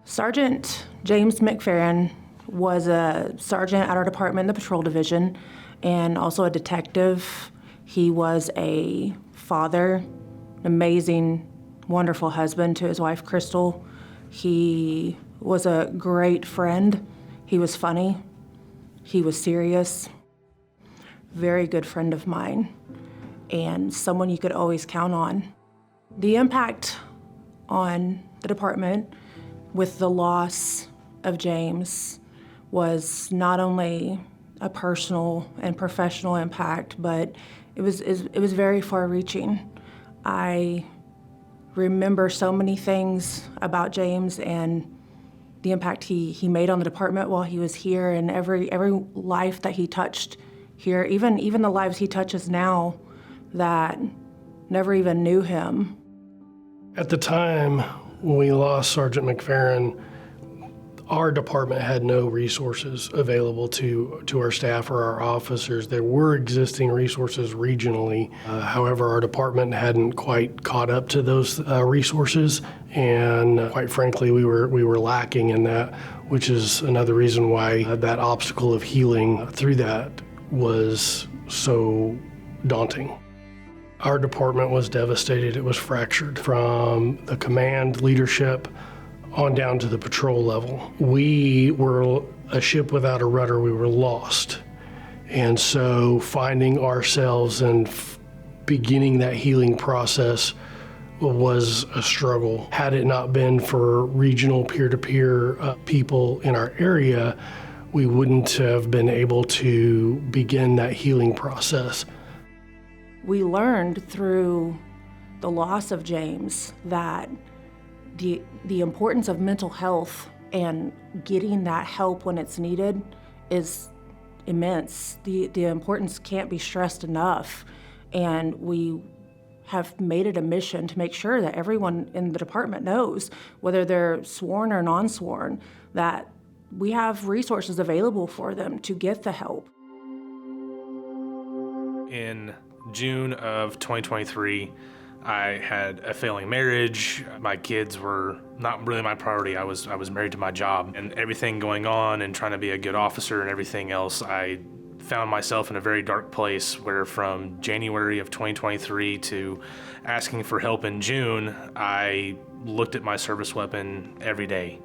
Sergeant James McFerrin was a sergeant at our department in the patrol division and also a detective. He was a father, an amazing, wonderful husband to his wife, Crystal. He was a great friend. He was funny. He was serious. Very good friend of mine and someone you could always count on. The impact on the department with the loss of James was not only a personal and professional impact, but it was very far-reaching. I remember so many things about James and the impact he made on the department while he was here, and every life that he touched here, even the lives he touches now that never even knew him. At the time when we lost Sergeant McFerrin, our department had no resources available to our staff or our officers. There were existing resources regionally. However, our department hadn't quite caught up to those resources, and quite frankly, we were lacking in that, which is another reason why that obstacle of healing through that was so daunting. Our department was devastated. It was fractured from the command leadership on down to the patrol level. We were a ship without a rudder. We were lost. And so finding ourselves and beginning that healing process was a struggle. Had it not been for regional peer-to-peer people in our area, we wouldn't have been able to begin that healing process. We learned through the loss of James that the importance of mental health and getting that help when it's needed is immense. The importance can't be stressed enough, and we have made it a mission to make sure that everyone in the department knows, whether they're sworn or non-sworn, that we have resources available for them to get the help. In June of 2023, I had a failing marriage. My kids were not really my priority. I was married to my job, and everything going on and trying to be a good officer and everything else, I found myself in a very dark place where from January of 2023 to asking for help in June, I looked at my service weapon every day,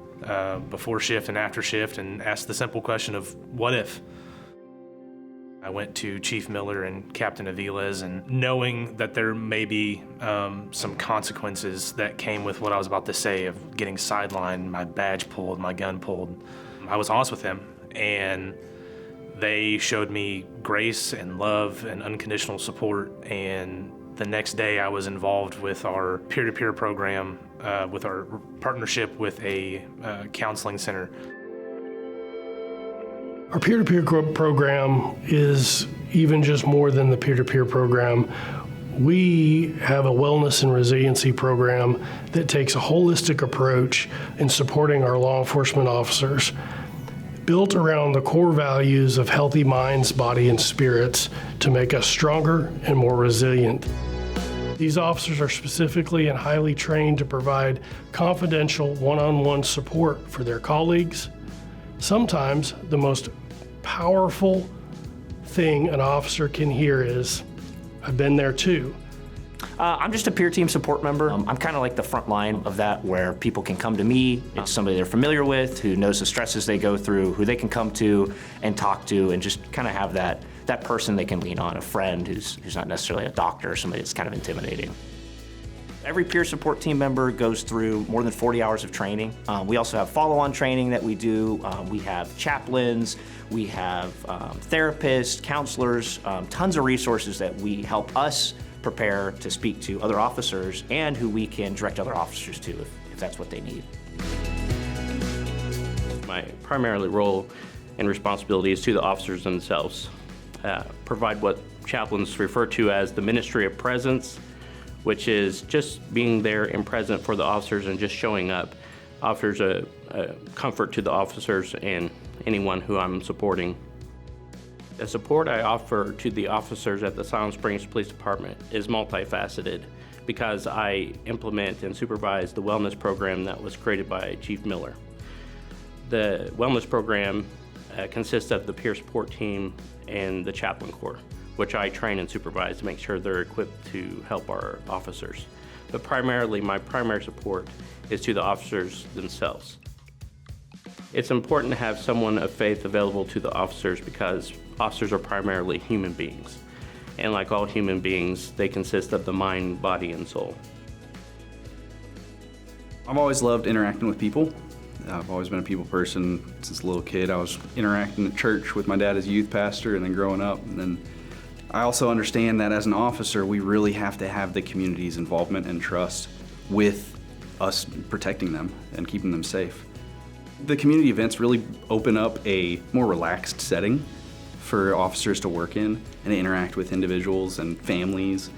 before shift and after shift, and asked the simple question of, what if? I went to Chief Miller and Captain Aviles, and knowing that there may be some consequences that came with what I was about to say of getting sidelined, my badge pulled, my gun pulled, I was honest with him, and they showed me grace and love and unconditional support. And the next day I was involved with our peer-to-peer program, with our partnership with a counseling center. Our peer-to-peer program is even just more than the peer-to-peer program. We have a wellness and resiliency program that takes a holistic approach in supporting our law enforcement officers, built around the core values of healthy minds, body, and spirits to make us stronger and more resilient. These officers are specifically and highly trained to provide confidential one-on-one support for their colleagues. Sometimes the most powerful thing an officer can hear is, "I've been there too." I'm just a peer team support member. I'm kind of like the front line of that, where people can come to me. It's somebody they're familiar with, who knows the stresses they go through, who they can come to and talk to, and just kind of have that person they can lean on, a friend who's not necessarily a doctor or somebody that's kind of intimidating. Every peer support team member goes through more than 40 hours of training. We also have follow-on training that we do. We have chaplains, we have therapists, counselors, tons of resources that we help us prepare to speak to other officers, and who we can direct other officers to if that's what they need. My primary role and responsibility is to the officers themselves. Provide what chaplains refer to as the ministry of presence, which is just being there and present for the officers and just showing up. Offers a comfort to the officers and anyone who I'm supporting. The support I offer to the officers at the Siloam Springs Police Department is multifaceted, because I implement and supervise the wellness program that was created by Chief Miller. The wellness program consists of the peer support team and the chaplain corps, which I train and supervise to make sure they're equipped to help our officers. But primarily, my primary support is to the officers themselves. It's important to have someone of faith available to the officers because officers are primarily human beings. And like all human beings, they consist of the mind, body, and soul. I've always loved interacting with people. I've always been a people person since a little kid. I was interacting at church with my dad as a youth pastor and then growing up. And then I also understand that as an officer, we really have to have the community's involvement and trust with us protecting them and keeping them safe. The community events really open up a more relaxed setting for officers to work in and interact with individuals and families.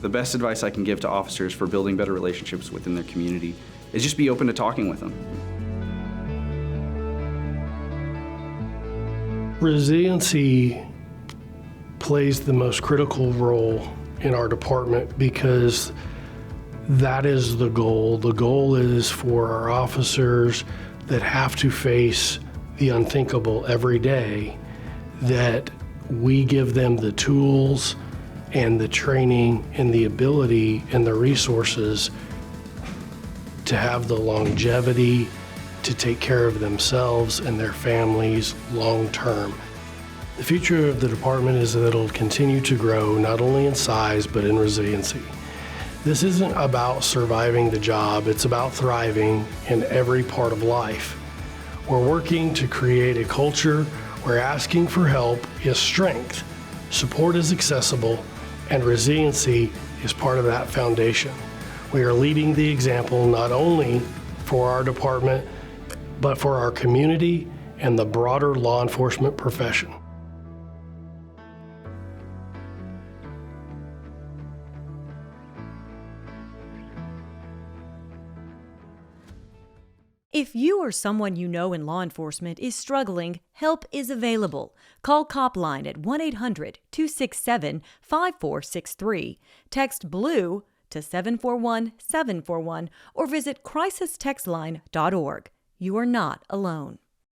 The best advice I can give to officers for building better relationships within their community is just be open to talking with them. Resiliency plays the most critical role in our department because that is the goal. The goal is for our officers that have to face the unthinkable every day, that we give them the tools and the training and the ability and the resources to have the longevity to take care of themselves and their families long term. The future of the department is that it'll continue to grow not only in size but in resiliency. This isn't about surviving the job, it's about thriving in every part of life. We're working to create a culture where asking for help is strength, support is accessible, and resiliency is part of that foundation. We are leading the example not only for our department, but for our community and the broader law enforcement profession. If you or someone you know in law enforcement is struggling, help is available. Call Copline at 1-800-267-5463. Text BLUE to 741-741 or visit crisistextline.org. You are not alone.